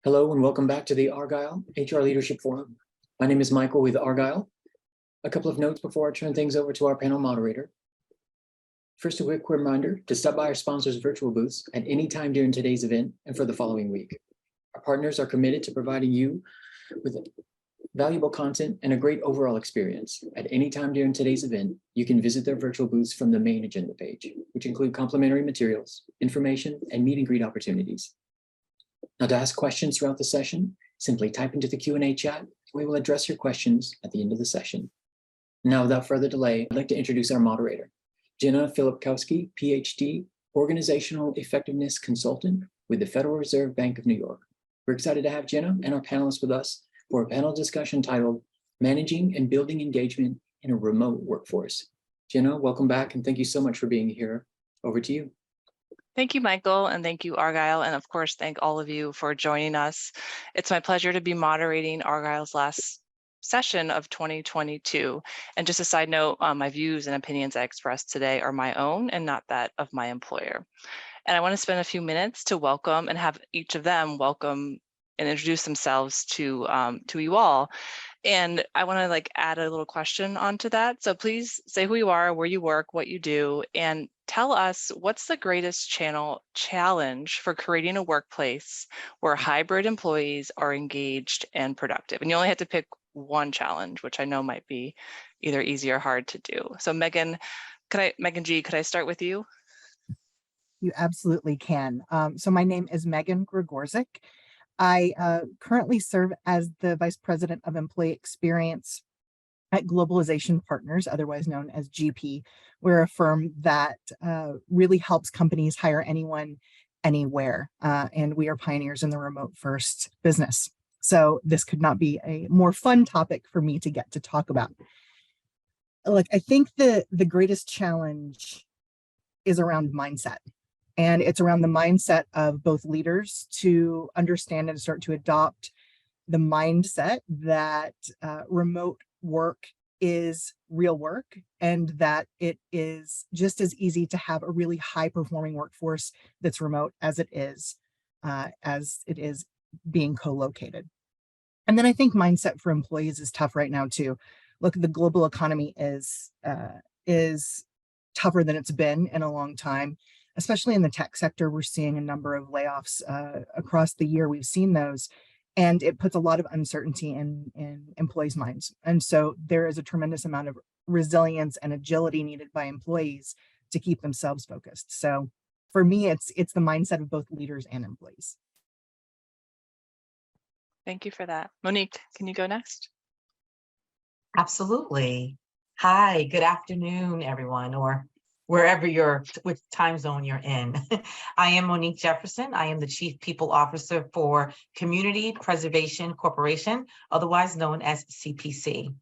Hello and welcome back to the Argyle HR Leadership Forum. My name is Michael with Argyle. A couple of notes before I turn things over to our panel moderator. First, a quick reminder to stop by our sponsors' virtual booths at any time during today's event and for the following week. Our partners are committed to providing you with valuable content and a great overall experience. At any time during today's event, you can visit their virtual booths from the main agenda page, which include complimentary materials, information, and meet and greet opportunities. Now, to ask questions throughout the session, simply type into the Q&A chat. We will address your questions at the end of the session. Now, without further delay, I'd like to introduce our moderator, Jenna Filipkowski, PhD, Organizational Effectiveness Consultant with the Federal Reserve Bank of New York. We're excited to have Jenna and our panelists with us for a panel discussion titled Managing and Building Engagement in a Remote Workforce. Jenna, welcome back, and thank you so much for being here. Over to you. Thank you, Michael, and thank you, Argyle, and of course, thank all of you for joining us. It's my pleasure to be moderating Argyle's last session of 2022. And just a side note, my views and opinions I expressed today are my own and not that of my employer. And I want to spend a few minutes to welcome and have each of them welcome and introduce themselves to you all. And I want to add a little question onto that. So please say who you are, where you work, what you do, and tell us what's the greatest challenge for creating a workplace where hybrid employees are engaged and productive. And you only have to pick one challenge, which I know might be either easy or hard to do. So Megan G, could I start with you? You absolutely can. So my name is Megan Gregorczyk. I currently serve as the Vice President of Employee Experience at Globalization Partners, otherwise known as GP. We're a firm that really helps companies hire anyone, anywhere, and we are pioneers in the remote first business. So this could not be a more fun topic for me to get to talk about. I think the greatest challenge is around mindset. And it's around the mindset of both leaders to understand and start to adopt the mindset that remote work is real work, and that it is just as easy to have a really high performing workforce that's remote as it is being co-located. And then I think mindset for employees is tough right now too. Look, the global economy is tougher than it's been in a long time. Especially in the tech sector, we're seeing a number of layoffs across the year. We've seen those, and it puts a lot of uncertainty in employees' minds. And so there is a tremendous amount of resilience and agility needed by employees to keep themselves focused. So for me, it's the mindset of both leaders and employees. Thank you for that. Monique, can you go next? Absolutely. Hi, good afternoon, everyone, or wherever which time zone you're in. I am Monique Jefferson. I am the Chief People Officer for Community Preservation Corporation, otherwise known as CPC.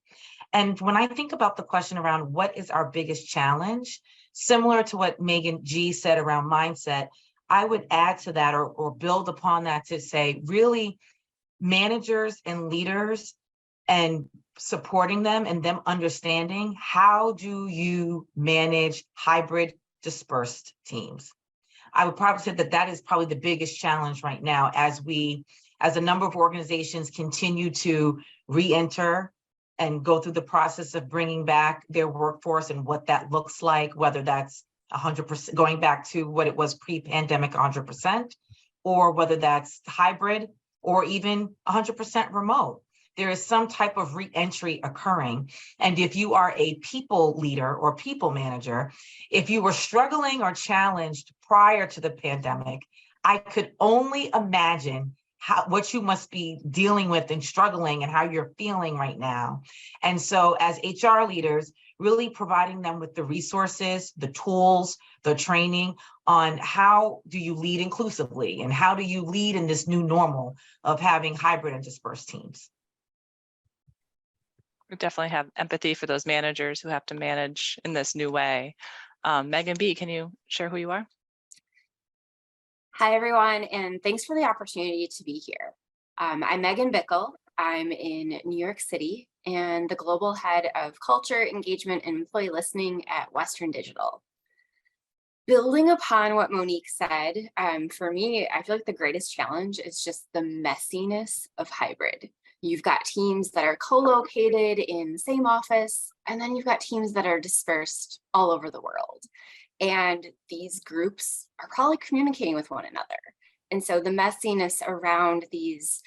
And when I think about the question around what is our biggest challenge, similar to what Megan G said around mindset, I would add to that or build upon that to say, really, managers and leaders and supporting them and them understanding how do you manage hybrid dispersed teams. I would probably say that is probably the biggest challenge right now as a number of organizations continue to re-enter and go through the process of bringing back their workforce and what that looks like, whether that's 100% going back to what it was pre-pandemic 100%, or whether that's hybrid or even 100% remote. There is some type of re-entry occurring. And if you are a people leader or people manager, if you were struggling or challenged prior to the pandemic, I could only imagine what you must be dealing with and struggling and how you're feeling right now. And so as HR leaders, really providing them with the resources, the tools, the training on how do you lead inclusively and how do you lead in this new normal of having hybrid and dispersed teams. We definitely have empathy for those managers who have to manage in this new way. Megan B, can you share who you are? Hi, everyone, and thanks for the opportunity to be here. I'm Megan Bickle. I'm in New York City and the global head of culture, engagement, and employee listening at Western Digital. Building upon what Monique said, for me, I feel like the greatest challenge is just the messiness of hybrid. You've got teams that are co-located in the same office, and then you've got teams that are dispersed all over the world. And these groups are probably communicating with one another. And so the messiness around these,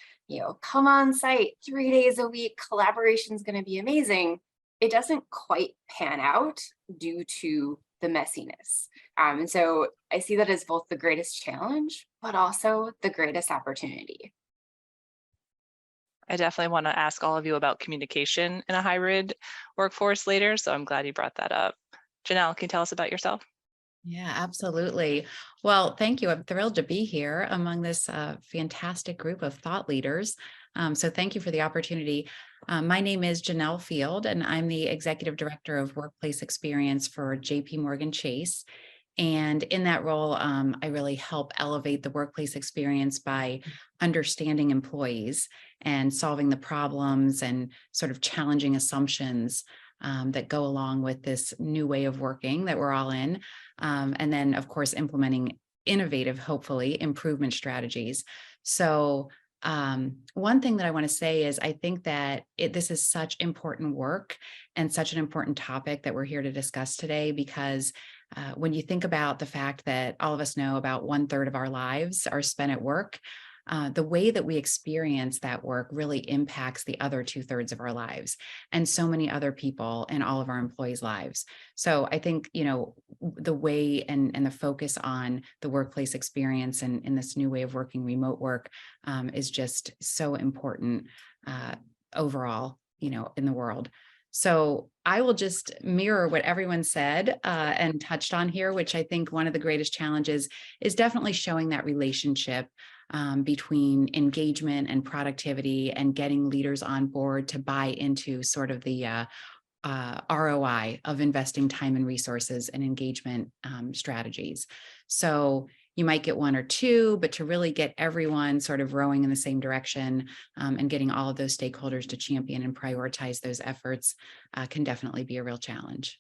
come on site 3 days a week, collaboration is going to be amazing. It doesn't quite pan out due to the messiness. And so I see that as both the greatest challenge, but also the greatest opportunity. I definitely want to ask all of you about communication in a hybrid workforce later, so I'm glad you brought that up. Janelle, can you tell us about yourself? Yeah, absolutely. Well, thank you. I'm thrilled to be here among this fantastic group of thought leaders. So thank you for the opportunity. My name is Janelle Field, and I'm the Executive Director of Workplace Experience for JP Morgan Chase. And in that role, I really help elevate the workplace experience by understanding employees and solving the problems and sort of challenging assumptions that go along with this new way of working that we're all in. And then, of course, implementing innovative, hopefully, improvement strategies. So one thing that I want to say is I think that this is such important work and such an important topic that we're here to discuss today, because when you think about the fact that all of us know about 1/3 of our lives are spent at work, the way that we experience that work really impacts the other 2/3 of our lives and so many other people in all of our employees' lives. So I think, the way and the focus on the workplace experience and in this new way of working, remote work, is just so important overall, in the world. So I will just mirror what everyone said and touched on here, which I think one of the greatest challenges is definitely showing that relationship between engagement and productivity and getting leaders on board to buy into sort of the ROI of investing time and resources and engagement strategies. So you might get one or two, but to really get everyone sort of rowing in the same direction and getting all of those stakeholders to champion and prioritize those efforts can definitely be a real challenge.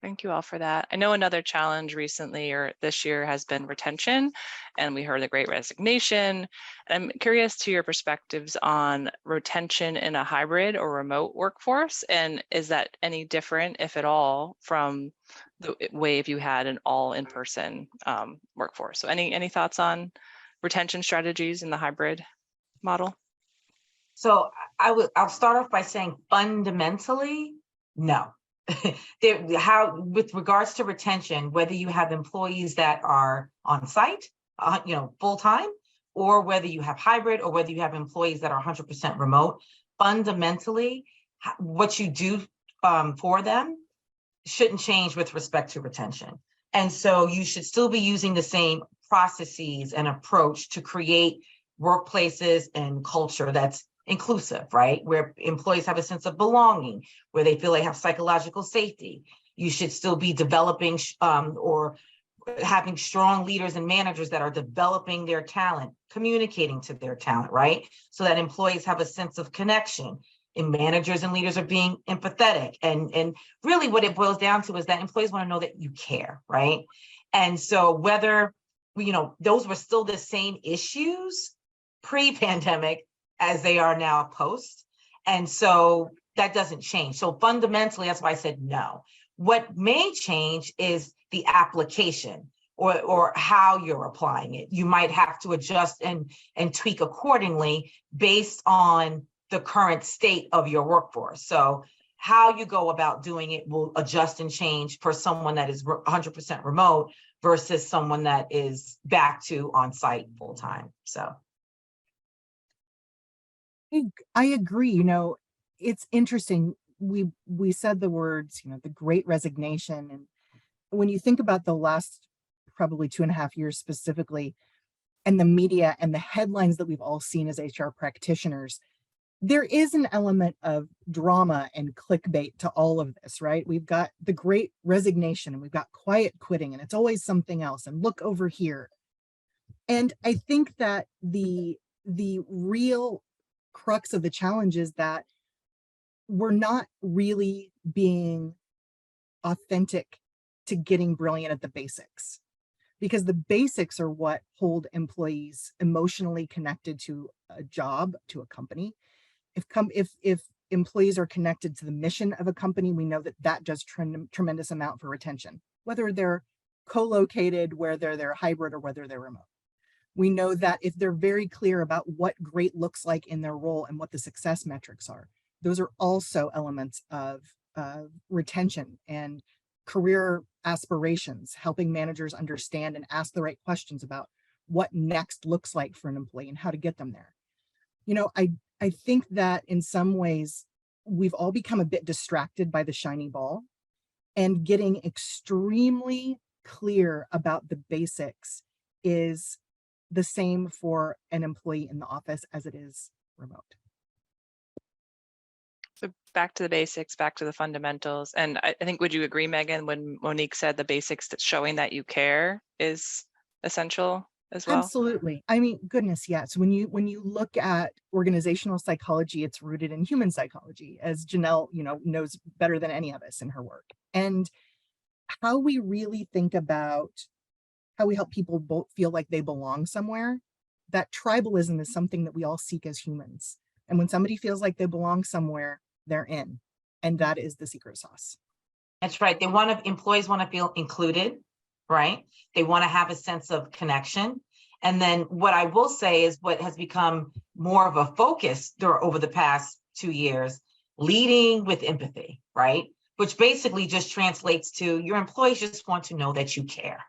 Thank you all for that. I know another challenge recently or this year has been retention, and we heard the Great Resignation. And I'm curious to your perspectives on retention in a hybrid or remote workforce. And is that any different, if at all, from the way if you had an all in-person workforce? So any thoughts on retention strategies in the hybrid model? So I'll start off by saying fundamentally, no. With regards to retention, whether you have employees that are on site, full time, or whether you have hybrid, or whether you have employees that are 100% remote, fundamentally, what you do for them shouldn't change with respect to retention. And so you should still be using the same processes and approach to create workplaces and culture that's inclusive, right? Where employees have a sense of belonging, where they feel they have psychological safety. You should still be developing or having strong leaders and managers that are developing their talent, communicating to their talent, right? So that employees have a sense of connection, and managers and leaders are being empathetic. And really what it boils down to is that employees want to know that you care, right? And so whether, those were still the same issues pre-pandemic as they are now post. And so that doesn't change. So fundamentally, that's why I said no. What may change is the application or how you're applying it. You might have to adjust and tweak accordingly based on the current state of your workforce. So how you go about doing it will adjust and change for someone that is 100% remote versus someone that is back to on-site full-time. So I agree. It's interesting. We said the words, the Great Resignation. And when you think about the last probably 2.5 years specifically, and the media and the headlines that we've all seen as HR practitioners, there is an element of drama and clickbait to all of this, right? We've got the Great Resignation and we've got quiet quitting, and it's always something else. And look over here. And I think that the real crux of the challenge is that we're not really being authentic to getting brilliant at the basics, because the basics are what hold employees emotionally connected to a job, to a company. If employees are connected to the mission of a company, we know that that does tremendous amount for retention, whether they're co-located, whether they're hybrid, or whether they're remote. We know that if they're very clear about what great looks like in their role and what the success metrics are, those are also elements of retention and career aspirations, helping managers understand and ask the right questions about what next looks like for an employee and how to get them there. You know, I think that in some ways we've all become a bit distracted by the shiny ball, and getting extremely clear about the basics is the same for an employee in the office as it is remote. So back to the basics, back to the fundamentals. And I think, would you agree, Megan, when Monique said the basics, that showing that you care is essential as well? Absolutely. I mean, goodness, yes. When you look at organizational psychology, it's rooted in human psychology, as Janelle, knows better than any of us in her work. And how we really think about how we help people both feel like they belong somewhere, that tribalism is something that we all seek as humans. And when somebody feels like they belong somewhere, they're in. And that is the secret sauce. That's right. Employees want to feel included, right? They want to have a sense of connection. And then what I will say is what has become more of a focus over the past 2 years, leading with empathy, right? Which basically just translates to your employees just want to know that you care.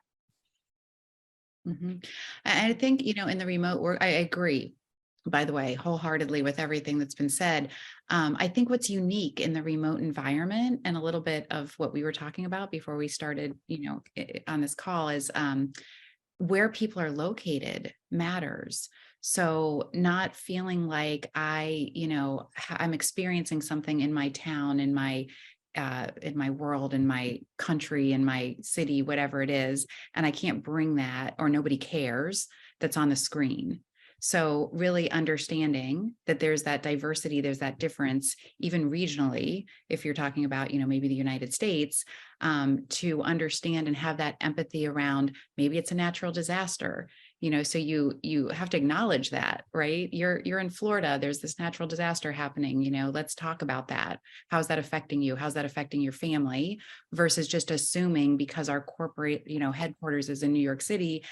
And I think, in the remote work, I agree, by the way, wholeheartedly with everything that's been said. I think what's unique in the remote environment, and a little bit of what we were talking about before we started, on this call, is where people are located matters. So not feeling like I'm experiencing something in my town, in my world, in my country, in my city, whatever it is, and I can't bring that, or nobody cares, that's on the screen. So really understanding that there's that diversity, there's that difference, even regionally, if you're talking about, maybe the United States, to understand and have that empathy around, maybe it's a natural disaster, so you have to acknowledge that, right? You're in Florida, there's this natural disaster happening, let's talk about that. How's that affecting you? How's that affecting your family? Versus just assuming because our corporate, headquarters is in New York City,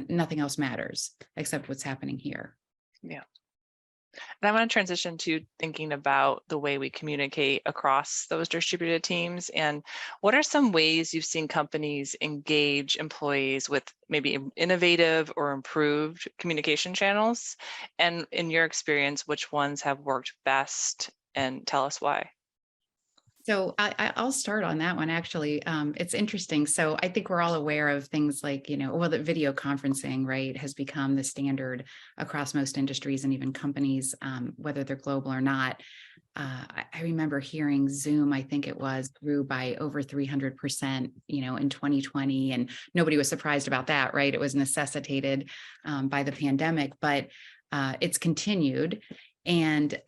nothing else matters except what's happening here. Yeah. And I want to transition to thinking about the way we communicate across those distributed teams. And what are some ways you've seen companies engage employees with maybe innovative or improved communication channels? And in your experience, which ones have worked best, and tell us why? So I'll start on that one, actually. It's interesting. So I think we're all aware of things like, that video conferencing, right, has become the standard across most industries and even companies, whether they're global or not. I remember hearing Zoom, I think it was, grew by over 300%, in 2020. And nobody was surprised about that, right? It was necessitated by the pandemic, but it's continued. And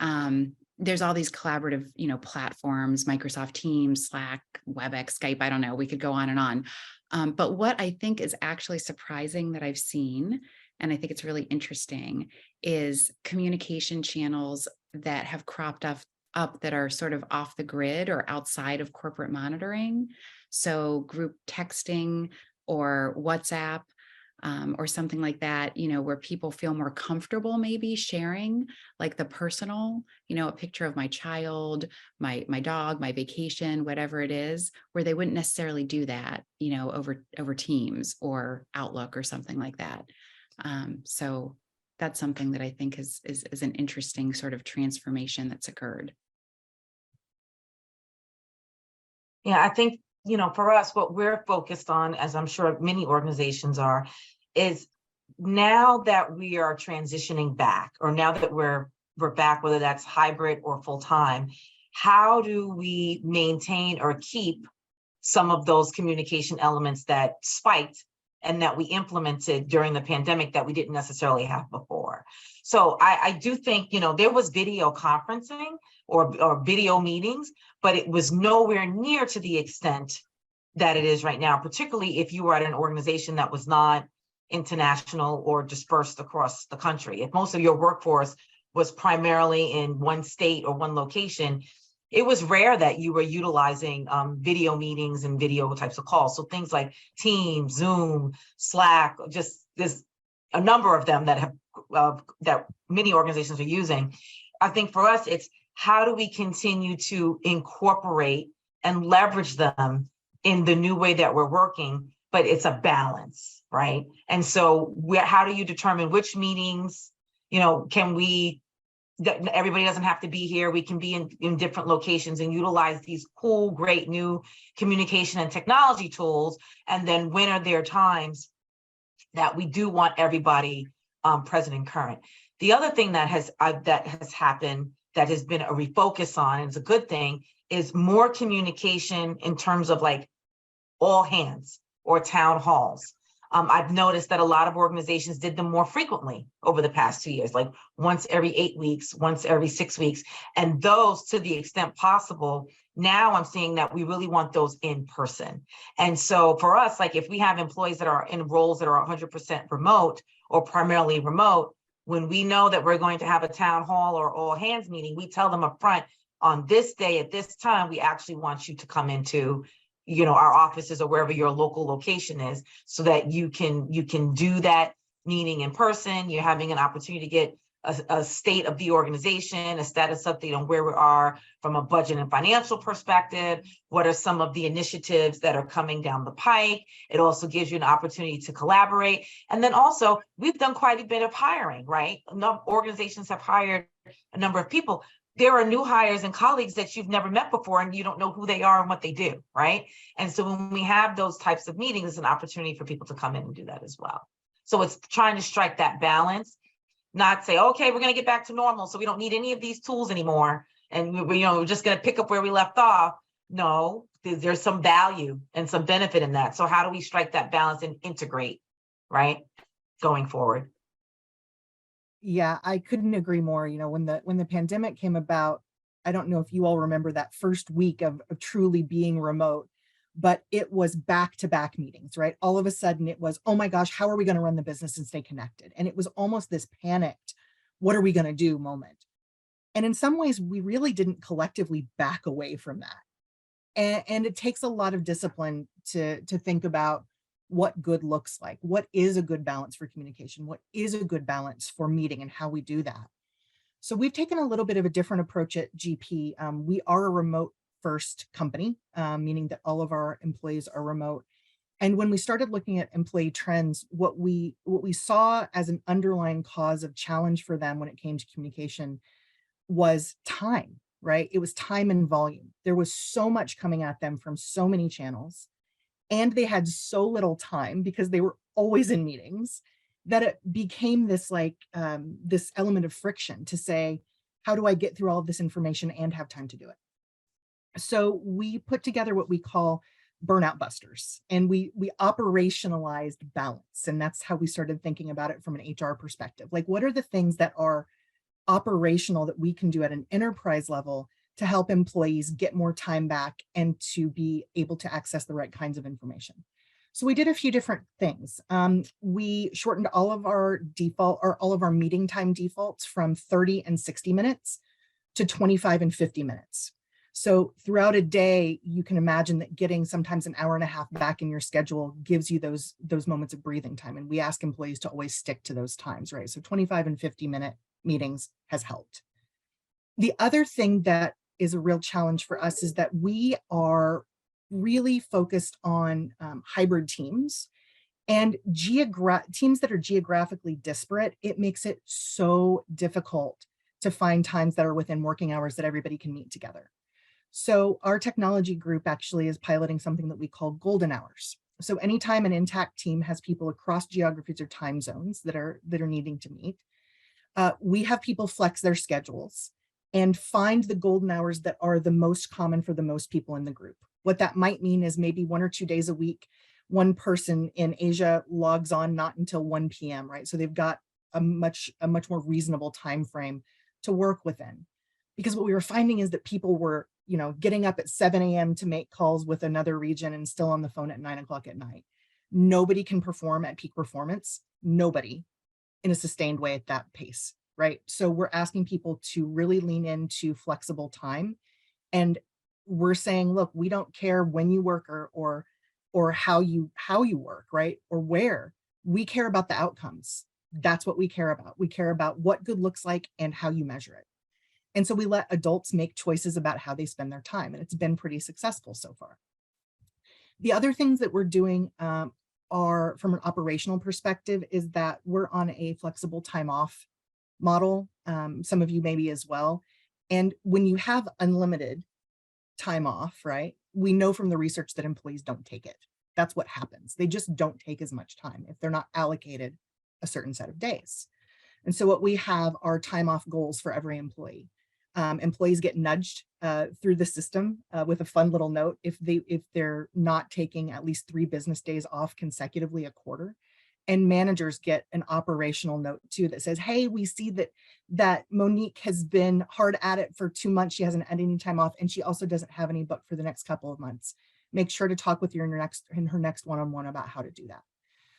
there's all these collaborative, platforms, Microsoft Teams, Slack, WebEx, Skype, I don't know, we could go on and on. But what I think is actually surprising that I've seen, and I think it's really interesting, is communication channels that have cropped up that are sort of off the grid or outside of corporate monitoring. So group texting or WhatsApp, or something like that, where people feel more comfortable maybe sharing like the personal, a picture of my child, my dog, my vacation, whatever it is, where they wouldn't necessarily do that, over Teams or Outlook or something like that. So that's something that I think is an interesting sort of transformation that's occurred. Yeah, I think, for us, what we're focused on, as I'm sure many organizations are, is now that we are transitioning back, or now that we're back, whether that's hybrid or full-time, how do we maintain or keep some of those communication elements that spiked and that we implemented during the pandemic that we didn't necessarily have before? So I do think, there was video conferencing or video meetings, but it was nowhere near to the extent that it is right now, particularly if you were at an organization that was not international or dispersed across the country. If most of your workforce was primarily in one state or one location, it was rare that you were utilizing video meetings and video types of calls. So things like Teams, Zoom, Slack, just there's a number of them that have that many organizations are using. I think for us, it's how do we continue to incorporate and leverage them in the new way that we're working, but it's a balance, right? And so how do you determine which meetings, can we, that everybody doesn't have to be here, we can be in different locations and utilize these cool, great new communication and technology tools. And then when are there times that we do want everybody present and current? The other thing that has happened, that has been a refocus on, and it's a good thing, is more communication in terms of like all hands or town halls. I've noticed that a lot of organizations did them more frequently over the past 2 years, like once every 8 weeks, once every 6 weeks. And those, to the extent possible, now I'm seeing that we really want those in person. And so for us, like if we have employees that are in roles that are 100% remote or primarily remote, when we know that we're going to have a town hall or all hands meeting, we tell them up front, on this day at this time, we actually want you to come into our offices or wherever your local location is, so that you can do that meeting in person. You're having an opportunity to get a state of the organization, a status update on where we are from a budget and financial perspective. What are some of the initiatives that are coming down the pike? It also gives you an opportunity to collaborate. And then also, we've done quite a bit of hiring, right? Organizations have hired a number of people. There are new hires and colleagues that you've never met before, and you don't know who they are and what they do, right? And so when we have those types of meetings, it's an opportunity for people to come in and do that as well. So it's trying to strike that balance, not say, okay, we're going to get back to normal, so we don't need any of these tools anymore, and we're just going to pick up where we left off. No, there's some value and some benefit in that. So how do we strike that balance and integrate, right, going forward? Yeah, I couldn't agree more. When the pandemic came about, I don't know if you all remember that first week of truly being remote, but it was back-to-back meetings, right? All of a sudden it was, oh my gosh, how are we going to run the business and stay connected? And it was almost this panicked, what are we going to do moment. And in some ways, we really didn't collectively back away from that. And it takes a lot of discipline to think about what good looks like. What is a good balance for communication? What is a good balance for meeting, and how we do that? So we've taken a little bit of a different approach at GP. We are a remote first company, meaning that all of our employees are remote. And when we started looking at employee trends, what we saw as an underlying cause of challenge for them when it came to communication was time, right? It was time and volume. There was so much coming at them from so many channels, and they had so little time because they were always in meetings, that it became this this element of friction to say, how do I get through all of this information and have time to do it? So we put together what we call burnout busters, and we operationalized balance. And that's how we started thinking about it from an HR perspective. Like, what are the things that are operational that we can do at an enterprise level to help employees get more time back and to be able to access the right kinds of information? So we did a few different things. We shortened all of our meeting time defaults from 30 and 60 minutes to 25 and 50 minutes. So throughout a day, you can imagine that getting sometimes an hour and a half back in your schedule gives you those moments of breathing time. And we ask employees to always stick to those times, right? So 25 and 50-minute meetings has helped. The other thing that is a real challenge for us is that we are really focused on hybrid teams, and teams that are geographically disparate. It makes it so difficult to find times that are within working hours that everybody can meet together. So our technology group actually is piloting something that we call golden hours. So anytime an Intact team has people across geographies or time zones that are needing to meet, we have people flex their schedules and find the golden hours that are the most common for the most people in the group. What that might mean is maybe 1 or 2 days a week, one person in Asia logs on not until 1 p.m., right? So they've got a much more reasonable time frame to work within. Because what we were finding is that people were getting up at 7 a.m. to make calls with another region and still on the phone at 9 o'clock at night. Nobody can perform at peak performance. Nobody in a sustained way at that pace, right? So we're asking people to really lean into flexible time. And we're saying, look, we don't care when you work or how you work, right? Or where. We care about the outcomes. That's what we care about. We care about what good looks like and how you measure it. And so we let adults make choices about how they spend their time, and it's been pretty successful so far. The other things that we're doing are, from an operational perspective, is that we're on a flexible time off model. Some of you maybe as well. And when you have unlimited time off, right, we know from the research that employees don't take it. That's what happens. They just don't take as much time if they're not allocated a certain set of days. And so what we have are time off goals for every employee. Employees get nudged through the system with a fun little note if they're not taking at least 3 business days off consecutively a quarter. And managers get an operational note too that says, hey, we see that Monique has been hard at it for 2 months. She hasn't had any time off, and she also doesn't have any booked for the next couple of months. Make sure to talk with you in her next one-on-one about how to do that.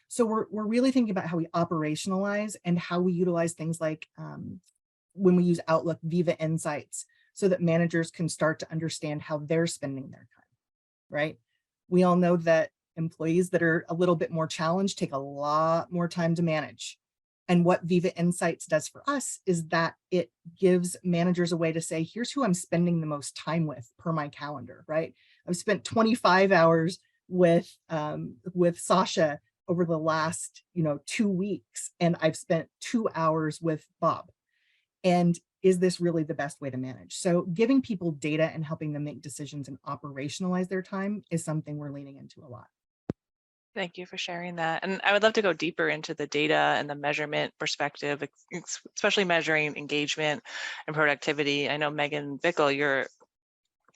So we're really thinking about how we operationalize and how we utilize things like when we use Outlook, Viva Insights, so that managers can start to understand how they're spending their time, right? We all know that employees that are a little bit more challenged take a lot more time to manage. And what Viva Insights does for us is that it gives managers a way to say, here's who I'm spending the most time with per my calendar, right? I've spent 25 hours with Sasha over the last 2 weeks, and I've spent 2 hours with Bob. And is this really the best way to manage? So giving people data and helping them make decisions and operationalize their time is something we're leaning into a lot. Thank you for sharing that. And I would love to go deeper into the data and the measurement perspective, especially measuring engagement and productivity. I know Megan Bickle, you're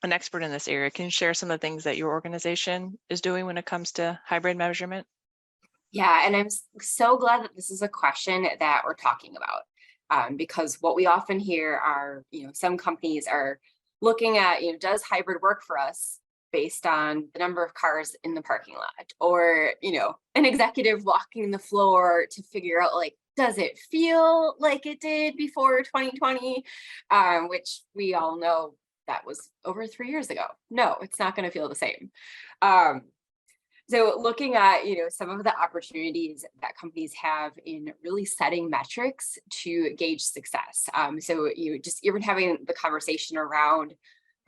an expert in this area. Can you share some of the things that your organization is doing when it comes to hybrid measurement? Yeah, and I'm so glad that this is a question that we're talking about, because what we often hear are, some companies are looking at, does hybrid work for us based on the number of cars in the parking lot, or, an executive walking the floor to figure out, like, does it feel like it did before 2020, which we all know that was over 3 years ago. No, it's not going to feel the same. So looking at, some of the opportunities that companies have in really setting metrics to gauge success. So just even having the conversation around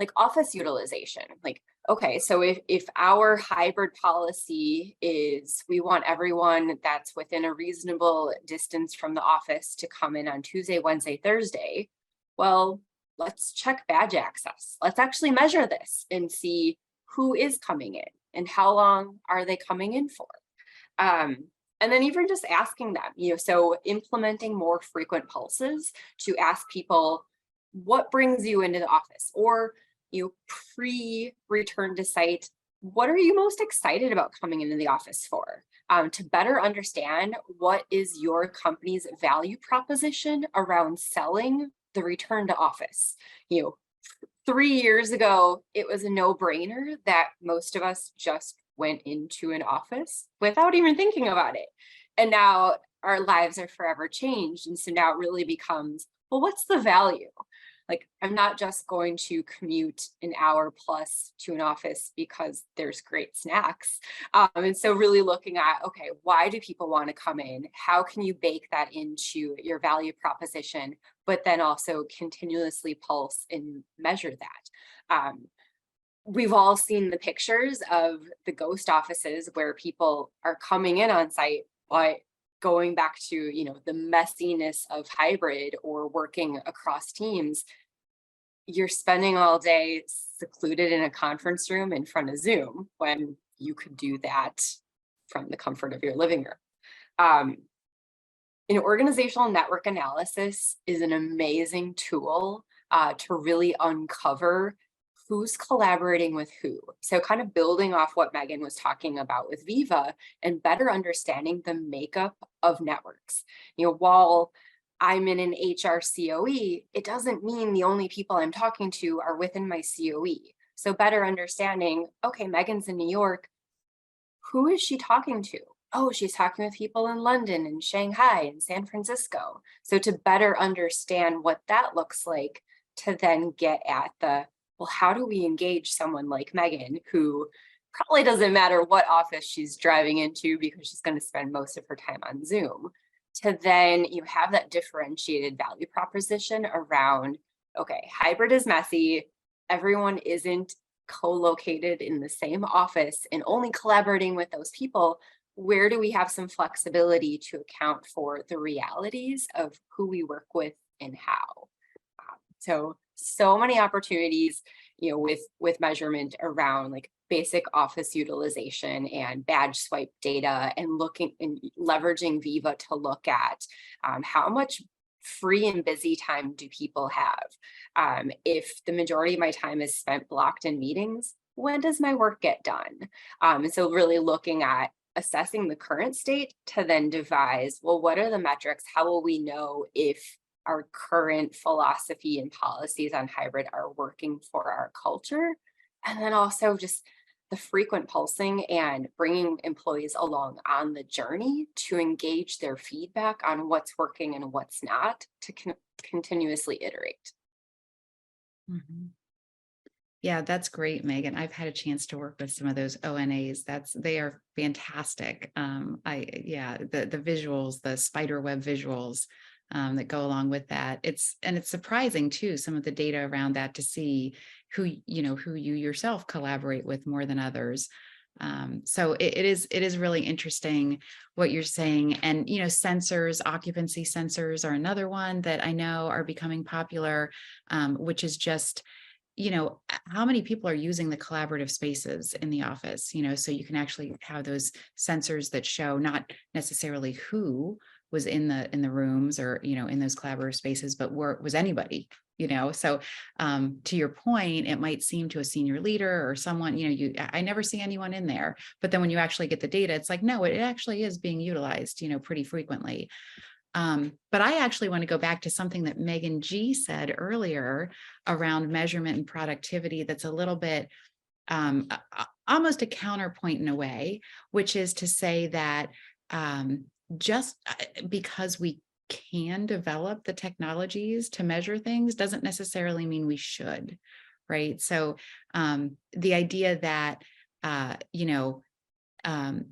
like office utilization, like, okay, so if our hybrid policy is we want everyone that's within a reasonable distance from the office to come in on Tuesday, Wednesday, Thursday, well, let's check badge access. Let's actually measure this and see who is coming in and how long are they coming in for. And then even just asking them, so implementing more frequent pulses to ask people what brings you into the office, or pre-return to site, what are you most excited about coming into the office for? To better understand what is your company's value proposition around selling the return to office. 3 years ago, it was a no-brainer that most of us just went into an office without even thinking about it. And now our lives are forever changed. And so now it really becomes, well, what's the value? Like, I'm not just going to commute an hour plus to an office because there's great snacks. And so really looking at, okay, why do people want to come in? How can you bake that into your value proposition, but then also continuously pulse and measure that? We've all seen the pictures of the ghost offices where people are coming in on site, but going back to, the messiness of hybrid or working across teams, you're spending all day secluded in a conference room in front of Zoom when you could do that from the comfort of your living room. An organizational network analysis is an amazing tool to really uncover who's collaborating with who. So kind of building off what Megan was talking about with Viva and better understanding the makeup of networks. While I'm in an HR COE, it doesn't mean the only people I'm talking to are within my COE. So better understanding, okay, Megan's in New York. Who is she talking to? Oh, she's talking with people in London and Shanghai and San Francisco. So to better understand what that looks like, to then get at the, well, how do we engage someone like Megan, who probably doesn't matter what office she's driving into because she's going to spend most of her time on Zoom, to then you have that differentiated value proposition around, okay, hybrid is messy. Everyone isn't co-located in the same office and only collaborating with those people. Where do we have some flexibility to account for the realities of who we work with and how? So many opportunities, you know, with measurement around like basic office utilization and badge swipe data, and looking and leveraging Viva to look at how much free and busy time do people have? If the majority of my time is spent blocked in meetings, when does my work get done? And so really looking at assessing the current state to then devise, well, what are the metrics? How will we know if our current philosophy and policies on hybrid are working for our culture? And then also just the frequent pulsing and bringing employees along on the journey to engage their feedback on what's working and what's not, to continuously iterate. Mhm. Yeah, that's great, Megan. I've had a chance to work with some of those ONAs. They are fantastic. The visuals, the spider web visuals that go along with that. It's surprising too, some of the data around that, to see who you yourself collaborate with more than others. So it is really interesting what you're saying. And, sensors, occupancy sensors are another one that I know are becoming popular, which is just, how many people are using the collaborative spaces in the office, so you can actually have those sensors that show not necessarily who was in the rooms or, in those collaborative spaces, but was anybody, so to your point, it might seem to a senior leader or someone, I never see anyone in there, but then when you actually get the data, it's like, no, it actually is being utilized, pretty frequently. But I actually want to go back to something that Megan G said earlier around measurement and productivity. That's a little bit almost a counterpoint in a way, which is to say that just because we can develop the technologies to measure things doesn't necessarily mean we should, right? So the idea that,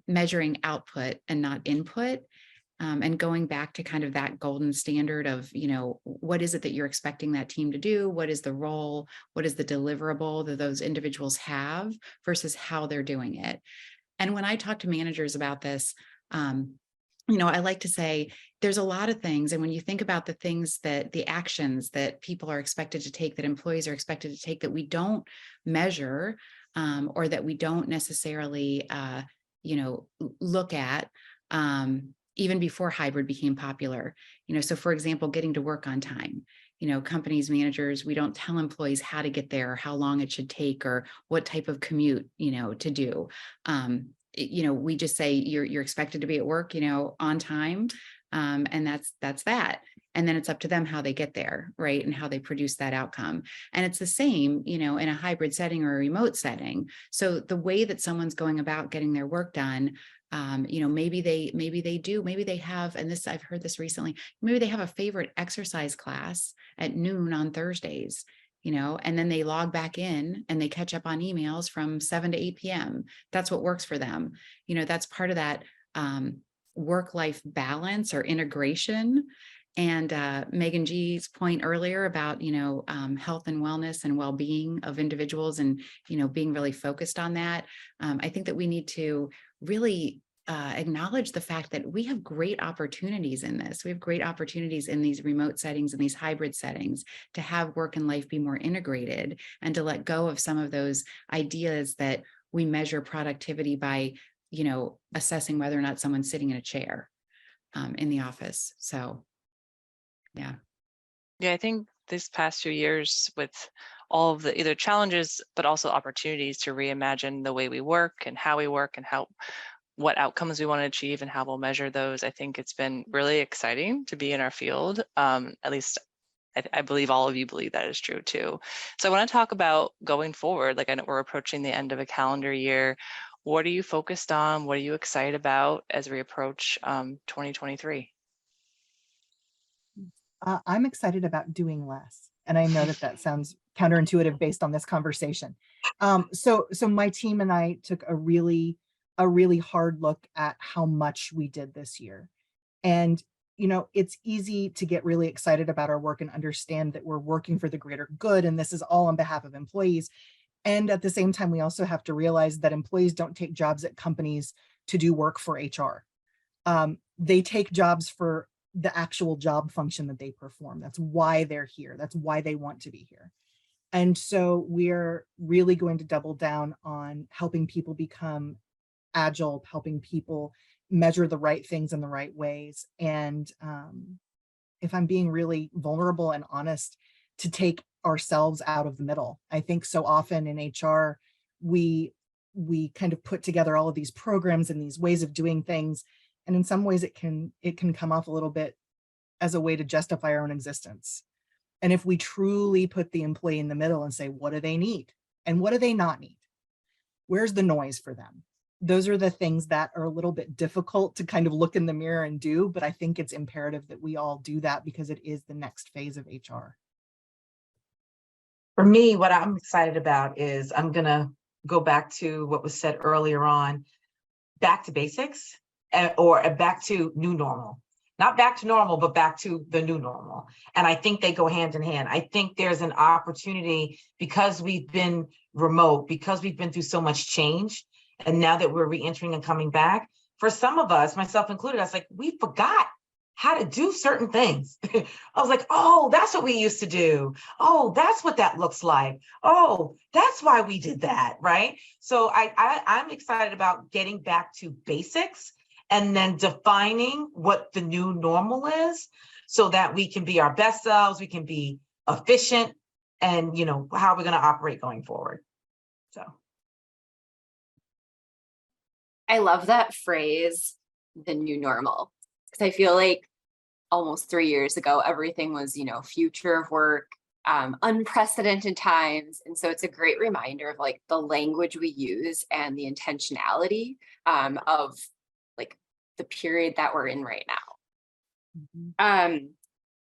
measuring output and not input, and going back to kind of that golden standard of, what is it that you're expecting that team to do? What is the role? What is the deliverable that those individuals have versus how they're doing it? And when I talk to managers about this, I like to say there's a lot of things. And when you think about the actions that people are expected to take, that employees are expected to take, that we don't measure, or that we don't necessarily, look at, even before hybrid became popular, so for example, getting to work on time, companies, managers, we don't tell employees how to get there, how long it should take, or what type of commute, to do. We just say you're expected to be at work, on time. And that's that. And then it's up to them how they get there, right? And how they produce that outcome. And it's the same, in a hybrid setting or a remote setting. So the way that someone's going about getting their work done, maybe they have, and this, I've heard this recently, maybe they have a favorite exercise class at noon on Thursdays, and then they log back in and they catch up on emails from 7 to 8 p.m. That's what works for them. That's part of that work-life balance or integration. And Megan G's point earlier about, health and wellness and well-being of individuals and, being really focused on that. I think that we need to really acknowledge the fact that we have great opportunities in this. We have great opportunities in these remote settings and these hybrid settings to have work and life be more integrated, and to let go of some of those ideas that we measure productivity by, assessing whether or not someone's sitting in a chair in the office. So, yeah. Yeah, I think this past few years, with all of the either challenges, but also opportunities to reimagine the way we work and how we work and how what outcomes we want to achieve and how we'll measure those. I think it's been really exciting to be in our field. At least I believe all of you believe that is true too. So I want to talk about going forward. Like, I know we're approaching the end of a calendar year. What are you focused on? What are you excited about as we approach 2023? I'm excited about doing less. And I know that that sounds counterintuitive based on this conversation. So my team and I took a really hard look at how much we did this year. And, you know, it's easy to get really excited about our work and understand that we're working for the greater good. And this is all on behalf of employees. And at the same time, we also have to realize that employees don't take jobs at companies to do work for HR. They take jobs for the actual job function that they perform. That's why they're here. That's why they want to be here. And so we're really going to double down on helping people become agile, helping people measure the right things in the right ways. And if I'm being really vulnerable and honest, to take ourselves out of the middle. I think so often in HR, we kind of put together all of these programs and these ways of doing things. And in some ways it can come off a little bit as a way to justify our own existence. And if we truly put the employee in the middle and say, what do they need? And what do they not need? Where's the noise for them? Those are the things that are a little bit difficult to kind of look in the mirror and do, but I think it's imperative that we all do that because it is the next phase of HR. For me, what I'm excited about is I'm going to go back to what was said earlier on, back to basics, or back to new normal. Not back to normal, but back to the new normal. And I think they go hand in hand. I think there's an opportunity because we've been remote, because we've been through so much change. And now that we're re-entering and coming back, for some of us, myself included, I was like, we forgot how to do certain things. I was like, oh, that's what we used to do. Oh, that's what that looks like. Oh, that's why we did that, right? So I'm excited about getting back to basics and then defining what the new normal is so that we can be our best selves, we can be efficient, and, you know, how we're going to operate going forward. So. I love that phrase, the new normal, because I feel like almost 3 years ago, everything was, you know, future of work, unprecedented times. And so it's a great reminder of like the language we use and the intentionality of like the period that we're in right now. Mm-hmm.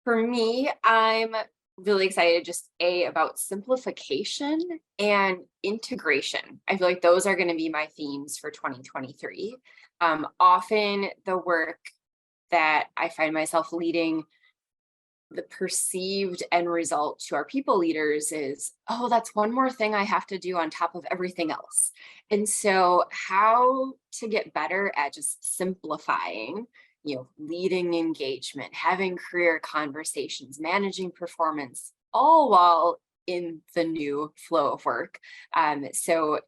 For me, I'm really excited just about simplification and integration. I feel like those are going to be my themes for 2023. Often the work that I find myself leading, the perceived end result to our people leaders is, oh, that's one more thing I have to do on top of everything else. And so how to get better at just simplifying, you know, leading engagement, having career conversations, managing performance, all while in the new flow of work. So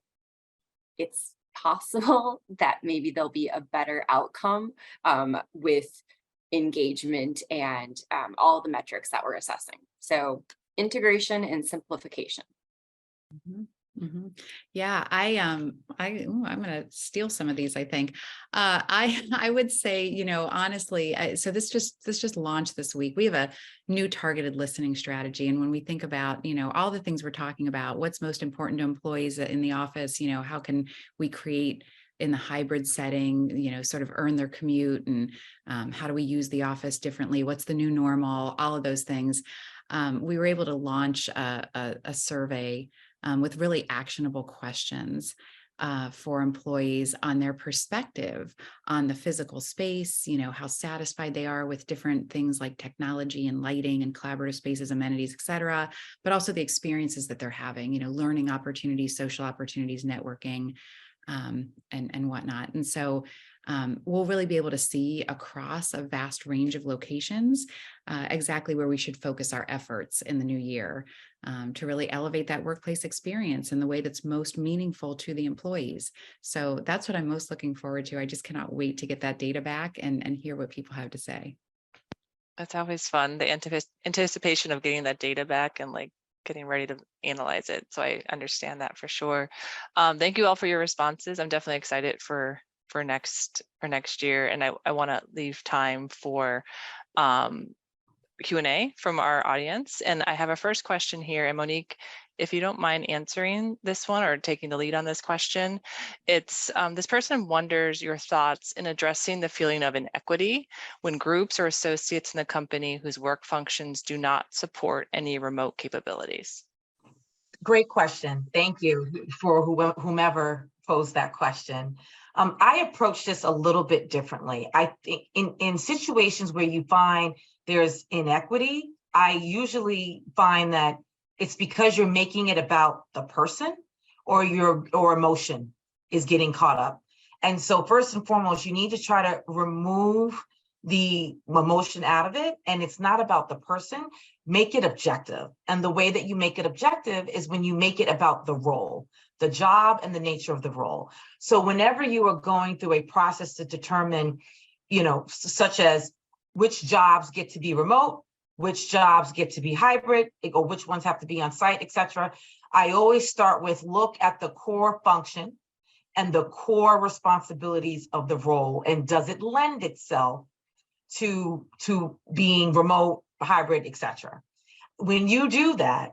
it's possible that maybe there'll be a better outcome with engagement and all the metrics that we're assessing. So integration and simplification. Mm-hmm. Mm-hmm. Yeah, I'm going to steal some of these. I think I would say, you know, honestly, so this just launched this week. We have a new targeted listening strategy, and when we think about, you know, all the things we're talking about, what's most important to employees in the office, you know, how can we create in the hybrid setting, you know, sort of earn their commute, and how do we use the office differently? What's the new normal? All of those things. We were able to launch a survey with really actionable questions for employees on their perspective on the physical space, you know, how satisfied they are with different things like technology and lighting and collaborative spaces, amenities, et cetera, but also the experiences that they're having, you know, learning opportunities, social opportunities, networking, and whatnot. And so we'll really be able to see across a vast range of locations exactly where we should focus our efforts in the new year to really elevate that workplace experience in the way that's most meaningful to the employees. So that's what I'm most looking forward to. I just cannot wait to get that data back and hear what people have to say. That's always fun, the anticipation of getting that data back and like getting ready to analyze it. So I understand that for sure. Thank you all for your responses. I'm definitely excited for for next year. And I want to leave time for Q&A from our audience. And I have a first question here. And Monique, if you don't mind answering this one or taking the lead on this question, it's this person wonders your thoughts in addressing the feeling of inequity when groups or associates in the company whose work functions do not support any remote capabilities. Great question. Thank you for whomever posed that question. I approach this a little bit differently. I think in situations where you find there's inequity, I usually find that it's because you're making it about the person or emotion is getting caught up. And so first and foremost, you need to try to remove the emotion out of it. And it's not about the person. Make it objective. And the way that you make it objective is when you make it about the role, the job and the nature of the role. So whenever you are going through a process to determine, such as which jobs get to be remote, which jobs get to be hybrid, or which ones have to be on site, etc., I always start with look at the core function and the core responsibilities of the role. And does it lend itself to being remote, hybrid, etc. When you do that,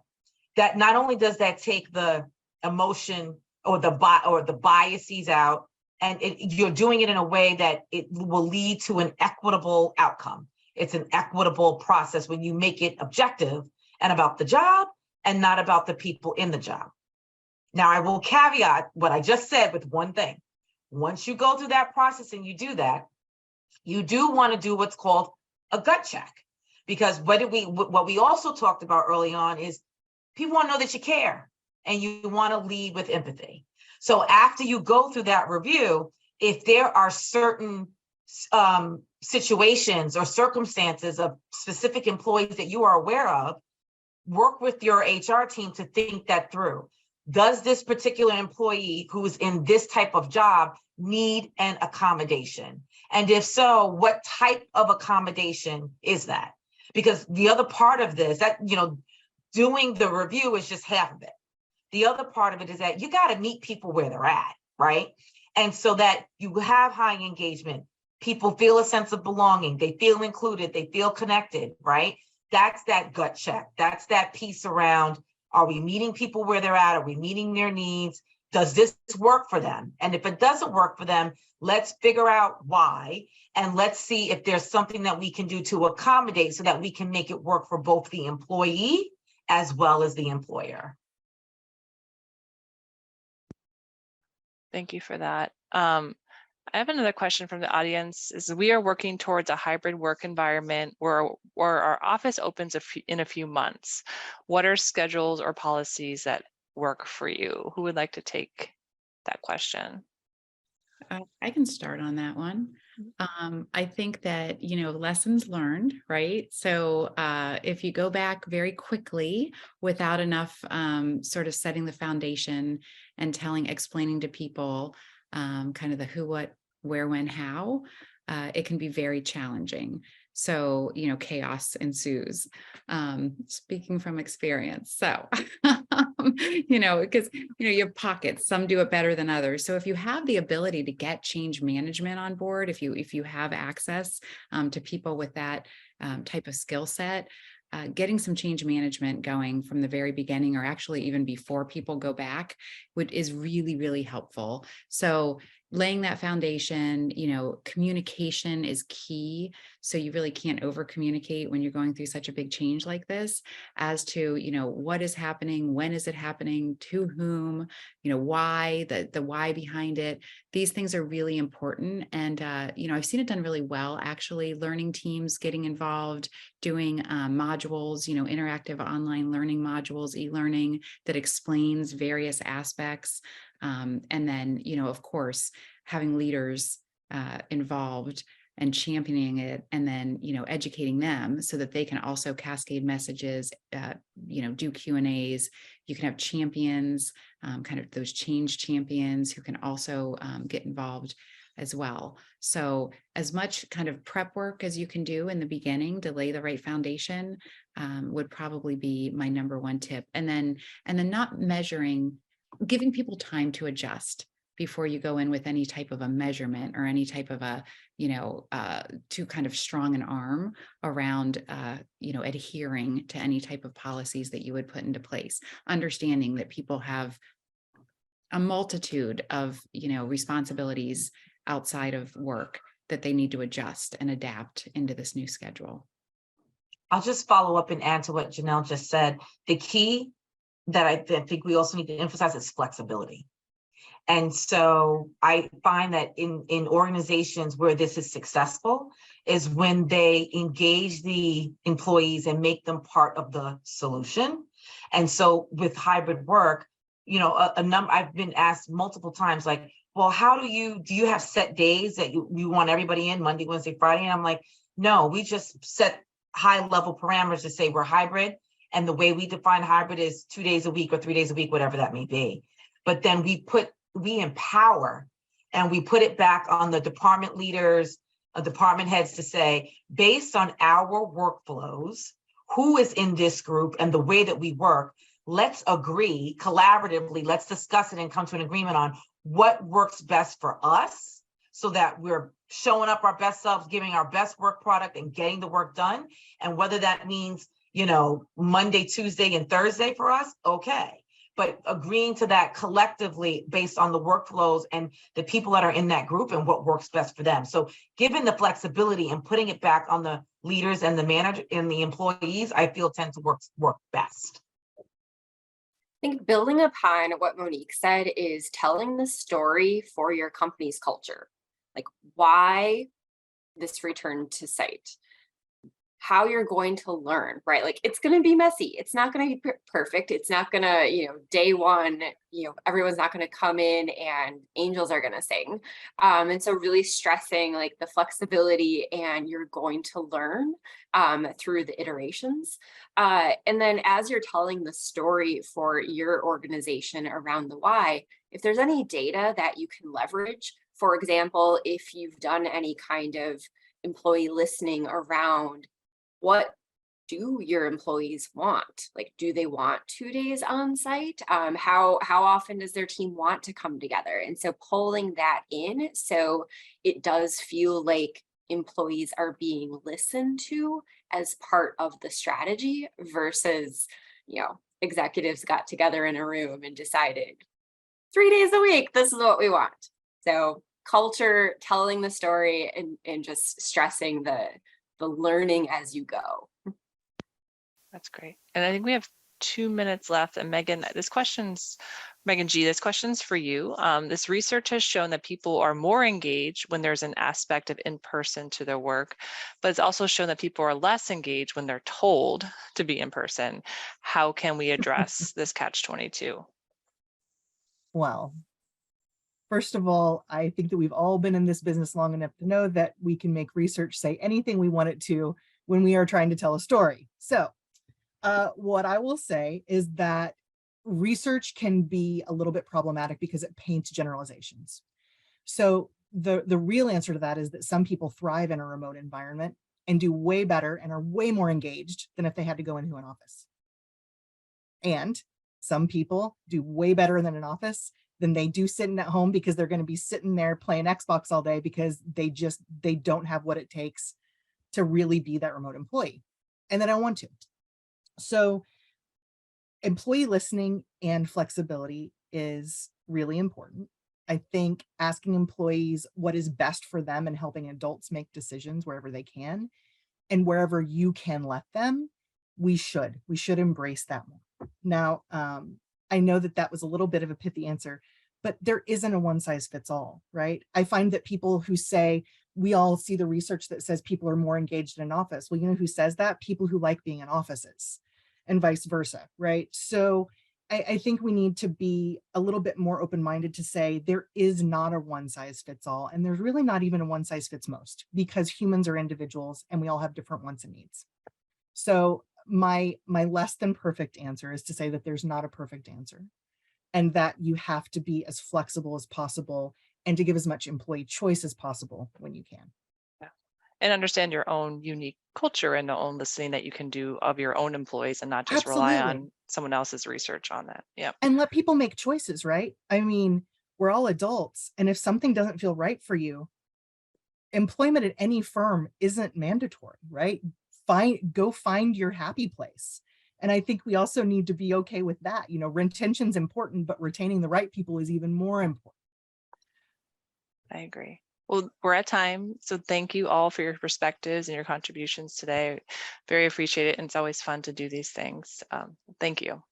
that not only does that take the emotion or the biases out, and you're doing it in a way that it will lead to an equitable outcome. It's an equitable process when you make it objective and about the job and not about the people in the job. Now, I will caveat what I just said with one thing. Once you go through that process and you do that, you do want to do what's called a gut check, because what we also talked about early on is people want to know that you care and you want to lead with empathy. So after you go through that review, if there are certain situations or circumstances of specific employees that you are aware of, work with your HR team to think that through. Does this particular employee who's in this type of job need an accommodation? And if so, what type of accommodation is that? Because the other part of this, that, doing the review is just half of it. The other part of it is that you got to meet people where they're at, right? And so that you have high engagement, people feel a sense of belonging, they feel included, they feel connected, right? That's that gut check. That's that piece around, are we meeting people where they're at? Are we meeting their needs? Does this work for them? And if it doesn't work for them, let's figure out why, and let's see if there's something that we can do to accommodate so that we can make it work for both the employee as well as the employer. Thank you for that. I have another question from the audience. Is we are working towards a hybrid work environment where our office opens in a few months. What are schedules or policies that work for you? Who would like to take that question? I can start on that one. I think that, lessons learned, right? So if you go back very quickly without enough sort of setting the foundation and explaining to people kind of the who, what, where, when, how, it can be very challenging. So, chaos ensues, speaking from experience. So, because, you have pockets, some do it better than others. So if you have the ability to get change management on board, if you have access to people with that type of skill set, getting some change management going from the very beginning, or actually even before people go back, is really, really helpful. So laying that foundation, communication is key. So you really can't over communicate when you're going through such a big change like this, as to, what is happening, when is it happening, to whom, why, the why behind it. These things are really important. And, I've seen it done really well, actually. Learning teams getting involved, doing modules, interactive online learning modules, e-learning that explains various aspects. And then, of course, having leaders involved and championing it, and then, educating them so that they can also cascade messages, do Q&As. You can have champions, kind of those change champions who can also get involved as well. So as much kind of prep work as you can do in the beginning to lay the right foundation would probably be my number one tip. And then not giving people time to adjust. before you go in with any type of a measurement or any type of a, too kind of strong an arm around, adhering to any type of policies that you would put into place, understanding that people have a multitude of, responsibilities outside of work that they need to adjust and adapt into this new schedule. I'll just follow up and add to what Janelle just said. The key that I think we also need to emphasize is flexibility. And so I find that in organizations where this is successful is when they engage the employees and make them part of the solution. And so with hybrid work, I've been asked multiple times, like, well, how do you have set days that you want everybody in Monday, Wednesday, Friday? And I'm like, no, we just set high level parameters to say we're hybrid. And the way we define hybrid is 2 days a week or 3 days a week, whatever that may be. But then we empower and we put it back on the department leaders, department heads to say, based on our workflows, who is in this group and the way that we work, let's agree collaboratively, let's discuss it and come to an agreement on what works best for us so that we're showing up our best selves, giving our best work product and getting the work done. And whether that means, Monday, Tuesday, and Thursday for us, okay. But agreeing to that collectively based on the workflows and the people that are in that group and what works best for them. So given the flexibility and putting it back on the leaders and the manager and the employees, I feel tend to work best. I think building upon what Monique said is telling the story for your company's culture. Like why this return to site, how you're going to learn, right? Like it's going to be messy. It's not going to be perfect. It's not going to, day one, everyone's not going to come in and angels are going to sing. And so really stressing like the flexibility and you're going to learn through the iterations. And then as you're telling the story for your organization around the why, if there's any data that you can leverage, for example, if you've done any kind of employee listening around what do your employees want? Like, do they want 2 days on site? How often does their team want to come together? And so pulling that in so it does feel like employees are being listened to as part of the strategy versus, executives got together in a room and decided 3 days a week, this is what we want. So culture, telling the story and just stressing the learning as you go. That's great. And I think we have 2 minutes left. And Megan G, this question's for you. This research has shown that people are more engaged when there's an aspect of in-person to their work, but it's also shown that people are less engaged when they're told to be in person. How can we address this catch-22? Well, first of all, I think that we've all been in this business long enough to know that we can make research say anything we want it to when we are trying to tell a story. So what I will say is that research can be a little bit problematic because it paints generalizations. So the real answer to that is that some people thrive in a remote environment and do way better and are way more engaged than if they had to go into an office. And some people do way better than an office than they do sitting at home because they're going to be sitting there playing Xbox all day because they don't have what it takes to really be that remote employee. And they don't want to. So employee listening and flexibility is really important. I think asking employees what is best for them and helping adults make decisions wherever they can and wherever you can let them, we should embrace that more. Now, I know that was a little bit of a pithy answer, but there isn't a one size fits all, right? I find that people who say, we all see the research that says people are more engaged in an office. Well, you know who says that? People who like being in offices and vice versa, right? So I think we need to be a little bit more open-minded to say there is not a one size fits all, and there's really not even a one size fits most because humans are individuals and we all have different wants and needs. So my less than perfect answer is to say that there's not a perfect answer and that you have to be as flexible as possible and to give as much employee choice as possible when you can. Yeah. And understand your own unique culture and the own listening that you can do of your own employees and not just rely on someone else's research on that. Yeah. And let people make choices, right? I mean, we're all adults. And if something doesn't feel right for you, employment at any firm isn't mandatory, right? Go find your happy place. And I think we also need to be okay with that. You know, retention's important, but retaining the right people is even more important. I agree. Well, we're at time, so thank you all for your perspectives and your contributions today. Very appreciate it, and it's always fun to do these things. Thank you.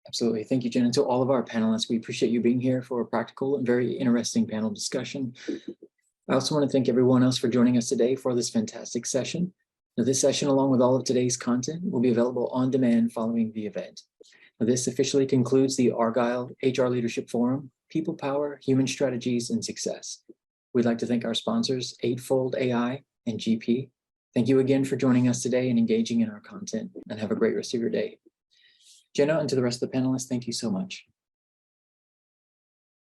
Absolutely. Thank you, Jen. And to all of our panelists, we appreciate you being here for a practical and very interesting panel discussion. I also want to thank everyone else for joining us today for this fantastic session. Now, this session, along with all of today's content, will be available on demand following the event. Now, this officially concludes the Argyle HR Leadership Forum, People Power, Human Strategies, and Success. We'd like to thank our sponsors, Eightfold AI and GP. Thank you again for joining us today and engaging in our content, and have a great rest of your day. Jenna, and to the rest of the panelists, thank you so much.